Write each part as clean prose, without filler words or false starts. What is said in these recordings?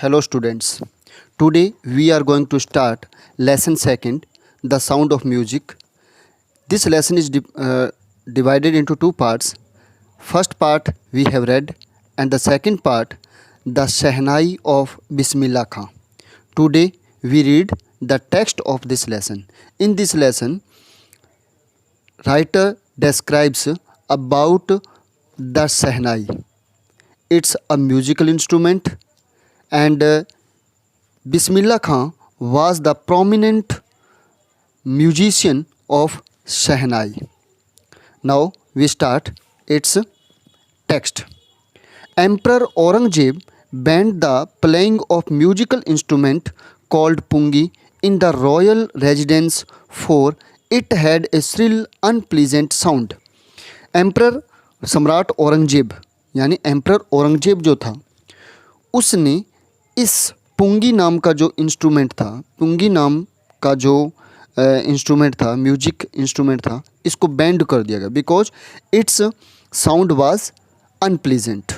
Hello students. Today we are going to start lesson second, the sound of music. This lesson is divided into two parts. First part we have read and the second part, the Shehnai of Bismillah Khan. Today we read the text of this lesson. In this lesson, writer describes about the Shehnai. It's a musical instrument and Bismillah Khan was the prominent musician of Shehnai. Now we start its text. Emperor Aurangzeb banned the playing of musical instrument called pungi in the royal residence for it had a shrill unpleasant sound. Emperor सम्राट औरंगजेब यानी emperor Aurangzeb जो था उसने इस पुंगी नाम का जो instrument था, पुंगी नाम का जो इंस्ट्रूमेंट था, म्यूजिक इंस्ट्रूमेंट था, इसको बैंड कर दिया गया because it's sound was unpleasant.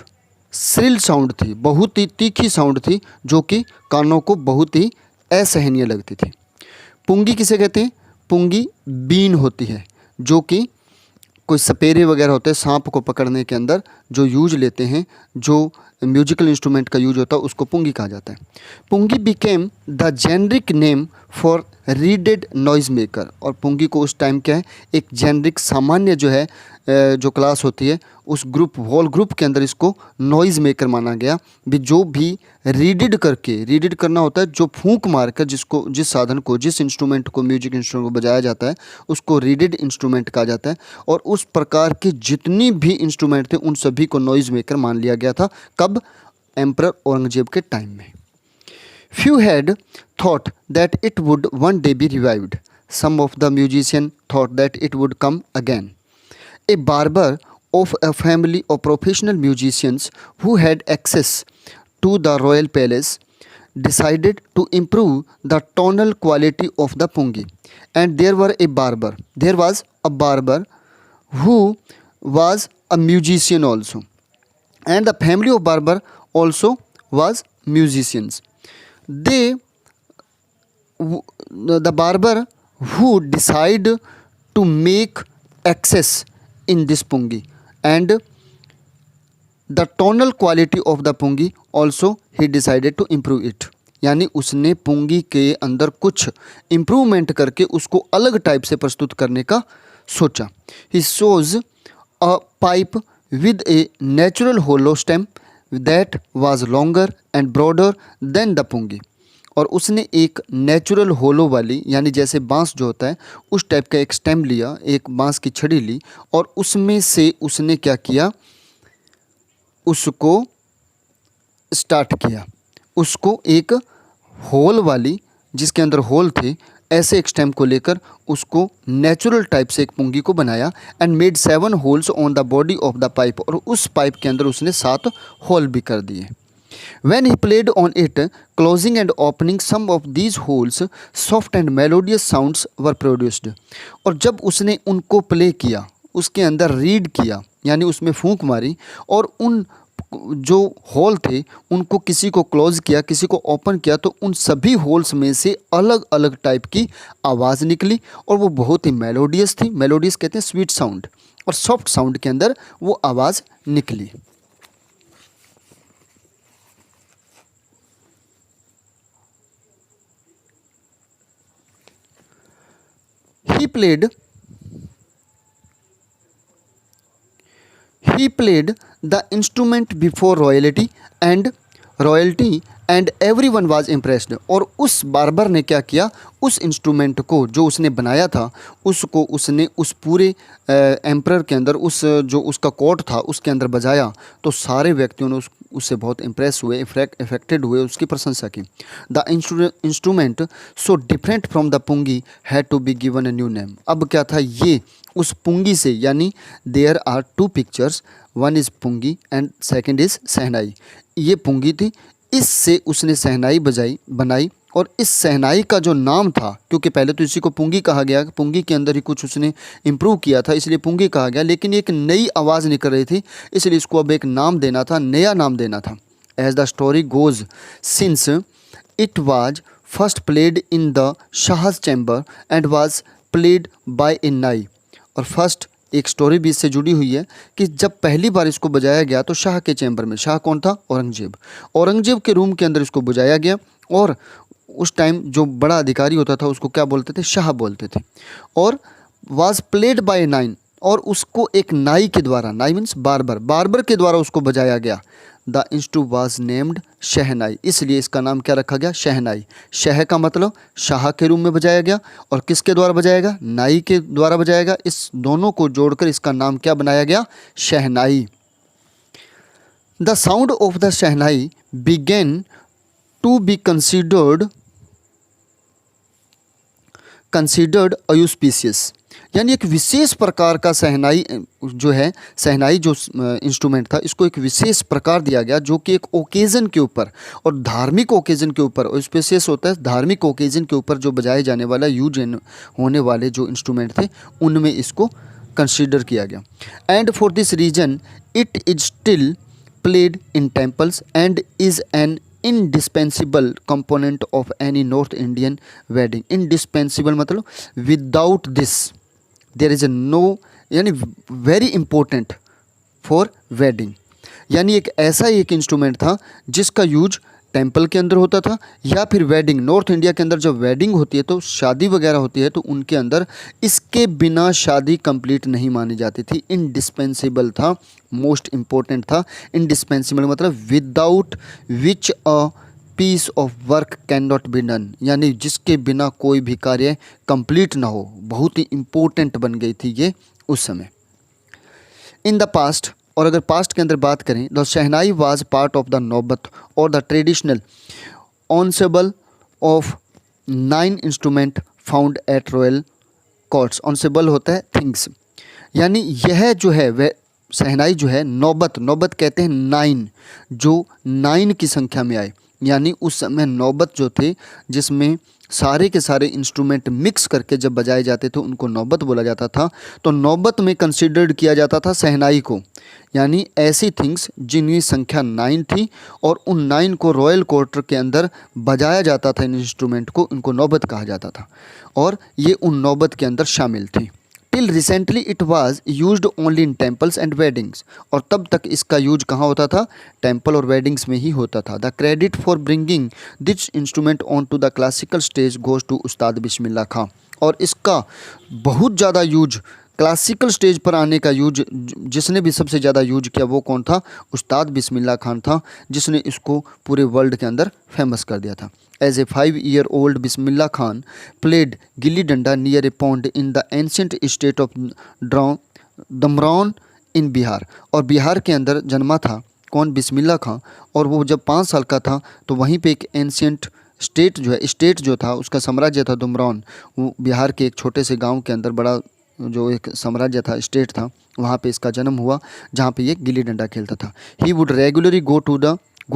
Shrill sound थी, बहुत ही तीखी साउंड थी जो कि कानों को बहुत ही असहनीय लगती थी. पुंगी किसे कहते हैं? पुंगी बीन होती है जो कि कोई सपेरे वगैरह होते हैं सांप को पकड़ने के अंदर जो यूज लेते हैं, जो म्यूजिकल इंस्ट्रूमेंट का यूज होता है उसको पुंगी कहा जाता है. Pungi became the generic name for reeded noise maker. और पुंगी को उस टाइम क्या है, एक जेनरिक सामान्य जो है जो क्लास होती है उस ग्रुप होल ग्रुप के अंदर इसको नॉइज मेकर माना गया. भी जो भी रीडेड करके, रीडेड करना होता है जो फूंक मारकर जिसको जिस साधन को जिस इंस्ट्रूमेंट को म्यूजिक इंस्ट्रूमेंट को बजाया जाता है उसको रीडेड इंस्ट्रूमेंट कहा जाता है. और उस प्रकार के जितनी भी इंस्ट्रूमेंट थे उन सभी को नॉइज मेकर मान लिया गया था. कब? एम्परर औरंगजेब के टाइम में. Few had thought that it would one day be revived. Some of the musicians thought that it would come again. A barber of a family of professional musicians who had access to the royal palace decided to improve the tonal quality of the pungi. And there was a barber who was a musician also. And the family of barber also was musicians. The barber who decide to make access in this pungi and the tonal quality of the pungi also he decided to improve it. यानी उसने पुंगी के अंदर कुछ improvement करके उसको अलग type से प्रस्तुत करने का सोचा. He chose a pipe with a natural hollow stem that was longer and broader than the pungi. और उसने एक नेचुरल होलो वाली यानी जैसे बांस जो होता है उस टाइप का एक स्टेम लिया, एक बांस की छड़ी ली और उसमें से उसने क्या किया, उसको स्टार्ट किया, उसको एक होल वाली जिसके अंदर होल थे ऐसे एक स्टेम को लेकर उसको नेचुरल टाइप से एक पुंगी को बनाया. And made 7 holes on the body of the pipe. और उस पाइप के अंदर उसने 7 होल भी कर दिए. When he played on it, closing and opening some of these holes, soft and melodious sounds were produced. और जब उसने उनको प्ले किया, उसके अंदर रीड किया यानी उसमें फूंक मारी और उन जो होल थे उनको किसी को क्लोज किया, किसी को ओपन किया, तो उन सभी होल्स में से अलग अलग टाइप की आवाज़ निकली और वो बहुत ही मेलोडियस थी. मेलोडियस कहते हैं स्वीट साउंड, और सॉफ्ट साउंड के अंदर वो आवाज़ निकली. He played the instrument before royalty and everyone was impressed. और उस बार्बर ने क्या किया, उस इंस्ट्रूमेंट को जो उसने बनाया था उसको उसने उस पूरे एम्परर के अंदर उस जो उसका कोर्ट था उसके अंदर बजाया तो सारे व्यक्तियों ने उससे बहुत इम्प्रेस हुए, इफेक्टेड हुए, उसकी प्रशंसा की. The instrument so different from the pungi had to be given a new name. अब क्या था, ये उस पुंगी से यानी there are 2 pictures, one is pungi and second is shehnai. ये पुंगी थी, इससे उसने सहनाई बनाई और इस सहनाई का जो नाम था, क्योंकि पहले तो इसी को पुंगी कहा गया, पुंगी के अंदर ही कुछ उसने इम्प्रूव किया था इसलिए पुंगी कहा गया, लेकिन एक नई आवाज़ निकल रही थी इसलिए इसको अब एक नाम देना था, नया नाम देना था. As the story goes since it was first played in the Shah's chamber and was played by a nai. और फर्स्ट एक स्टोरी भी इससे जुड़ी हुई है कि जब पहली बार इसको बजाया गया तो शाह के चैम्बर में, शाह कौन था? औरंगजेब। औरंगजेब के रूम के अंदर इसको बजाया गया और उस टाइम जो बड़ा अधिकारी होता था उसको क्या बोलते थे? शाह बोलते थे। और वाज प्लेड बाय नाइन, और उसको एक नाई के द्वारा, नाई मीन्स बार्बर, बार्बर के द्वारा उसको बजाया गया। द इंस्ट्रूमेंट वाज नेम्ड शहनाई, इसलिए इसका नाम क्या रखा गया? शहनाई। शह का मतलब शाह के रूम में बजाया गया और किसके द्वारा बजाया गया? नाई के द्वारा बजाया गया। इस दोनों को जोड़कर इसका नाम क्या बनाया गया? Shehnai. The sound of the shehnai began to be considered auspicious, यानी एक विशेष प्रकार का शहनाई जो है, शहनाई जो इंस्ट्रूमेंट था, इसको एक विशेष प्रकार दिया गया जो कि एक ओकेज़न के ऊपर और धार्मिक ओकेज़न के ऊपर, ऑस्पिशियस होता है धार्मिक ओकेज़न के ऊपर जो बजाए जाने वाला यूज होने वाले जो इंस्ट्रूमेंट थे उनमें इसको कंसिडर किया गया। And for this reason it is still played in temples and is an indispensable component of any North Indian wedding। indispensable मतलब without this there is a no, यानी very important for wedding, यानी एक ऐसा एक instrument था जिसका use temple के अंदर होता था या फिर वेडिंग, नॉर्थ इंडिया के अंदर जब वेडिंग होती है तो शादी वगैरह होती है तो उनके अंदर इसके बिना शादी कंप्लीट नहीं मानी जाती थी। इंडिस्पेंसिबल था, मोस्ट इम्पोर्टेंट था। इंडिस्पेंसिबल मतलब without which a piece of work can not be done, यानी जिसके बिना कोई भी कार्य कंप्लीट ना हो। बहुत ही इम्पोर्टेंट बन गई थी ये उस समय। इन द पास्ट, और अगर पास्ट के अंदर बात करें, the shehnai was part of the naubat और the traditional ensemble of 9 instruments found at royal courts. Ensemble होता है थिंग्स, यानी यह जो है वह शहनाई जो है नौबत, नौबत कहते हैं 9, जो 9 की संख्या में आए, यानी उस समय नौबत जो थे जिसमें सारे के सारे इंस्ट्रूमेंट मिक्स करके जब बजाए जाते थे उनको नौबत बोला जाता था। तो नौबत में कंसिडर्ड किया जाता था शहनाई को, यानी ऐसी थिंग्स जिनकी संख्या 9 थी और उन 9 को रॉयल कोर्ट के अंदर बजाया जाता था। इन इंस्ट्रूमेंट को, इनको नौबत कहा जाता था और ये उन नौबत के अंदर शामिल थी। Till recently it was used only in temples and weddings, और तब तक इसका यूज कहाँ होता था? टेम्पल और वेडिंग्स में ही होता था। The credit for bringing this instrument on to the classical stage goes to Ustad Bismillah खां, और इसका बहुत ज़्यादा यूज क्लासिकल स्टेज पर आने का यूज जिसने भी सबसे ज़्यादा यूज किया वो कौन था? उस्ताद बिस्मिल्लाह खान था, जिसने इसको पूरे वर्ल्ड के अंदर फेमस कर दिया था। As a 5-year-old Bismillah Khan played gilli danda near a pond in the ancient state of Dumraon in Bihar, और बिहार के अंदर जन्मा था कौन? बिस्मिल्लाह खान। और वो जब 5 साल का था तो वहीं पे एक एंशियंट स्टेट जो है, स्टेट जो था उसका साम्राज्य था दुमरौन, वो बिहार के एक छोटे से गाँव के अंदर बड़ा जो एक साम्राज्य था, स्टेट था, वहाँ पे इसका जन्म हुआ जहाँ पे ये गिल्ली डंडा खेलता था। He would regularly go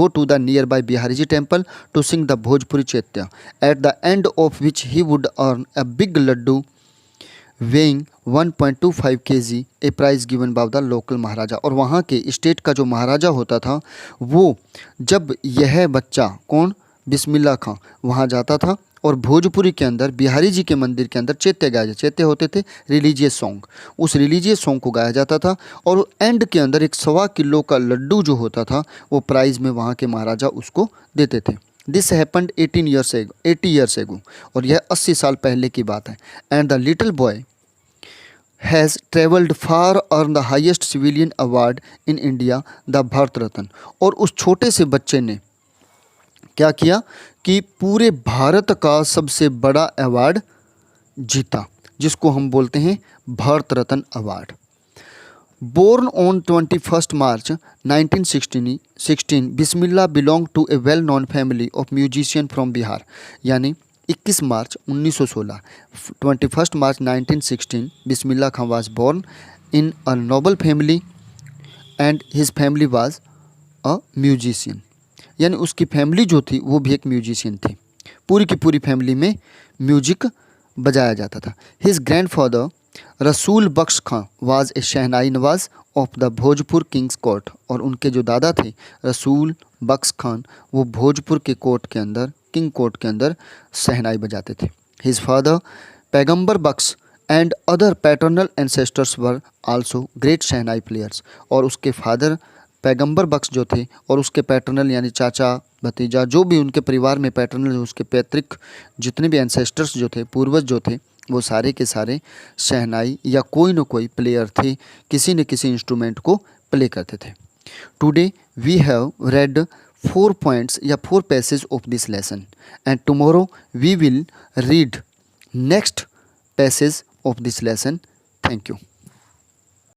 to the nearby Bihariji temple to sing the Bhojpuri chaita, at the end of which he would earn a big laddoo weighing 1.25 kg, a prize given by the local maharaja. और वहाँ के स्टेट का जो महाराजा होता था वो, जब यह बच्चा कौन? बिस्मिल्लाह खां वहाँ जाता था और भोजपुरी के अंदर बिहारी जी के मंदिर के अंदर चैत्य गाया जाता, चैत्य होते थे रिलीजियस सॉन्ग, उस रिलीजियस सॉन्ग को गाया जाता था और एंड के अंदर एक 1.25 किलो का लड्डू जो होता था वो प्राइज़ में वहाँ के महाराजा उसको देते थे। दिस हैपेंड 80 years ago, और यह 80 साल पहले की बात है। And the little boy has travelled far earn the highest civilian award in India, the Bharat Ratna. और उस छोटे से बच्चे ने क्या किया कि पूरे भारत का सबसे बड़ा अवार्ड जीता, जिसको हम बोलते हैं Bharat Ratna award. Born on 21 March 1916, Bismillah belong to a well known family of musician from Bihar, यानी 21 मार्च 1916, 21 March 1916, Bismillah Khan was born in a noble family and his family was a musician, यानी उसकी फैमिली जो थी वो भी एक म्यूजिशियन थी। पूरी की पूरी फैमिली में म्यूजिक बजाया जाता था। His grandfather Rasool Bakhsh Khan was a shehnai nawaz of the Bhojpur kings court, और उनके जो दादा थे रसूल बख्श खान, वो भोजपुर के कोर्ट के अंदर, किंग कोर्ट के अंदर शहनाई बजाते थे। His father Paigambar Bakhsh and other paternal ancestors were also great shehnai players, और उसके फादर पैगंबर बख्श जो थे और उसके पैटर्नल यानी चाचा भतीजा जो भी उनके परिवार में पैटर्नल, उसके पैतृक जितने भी एंसेस्टर्स जो थे, पूर्वज जो थे, वो सारे के सारे शहनाई या कोई न कोई प्लेयर थे, किसी न किसी इंस्ट्रूमेंट को प्ले करते थे। Today we have read 4 points या 4 passage of this lesson, and tomorrow we will read next passage of this lesson. Thank you.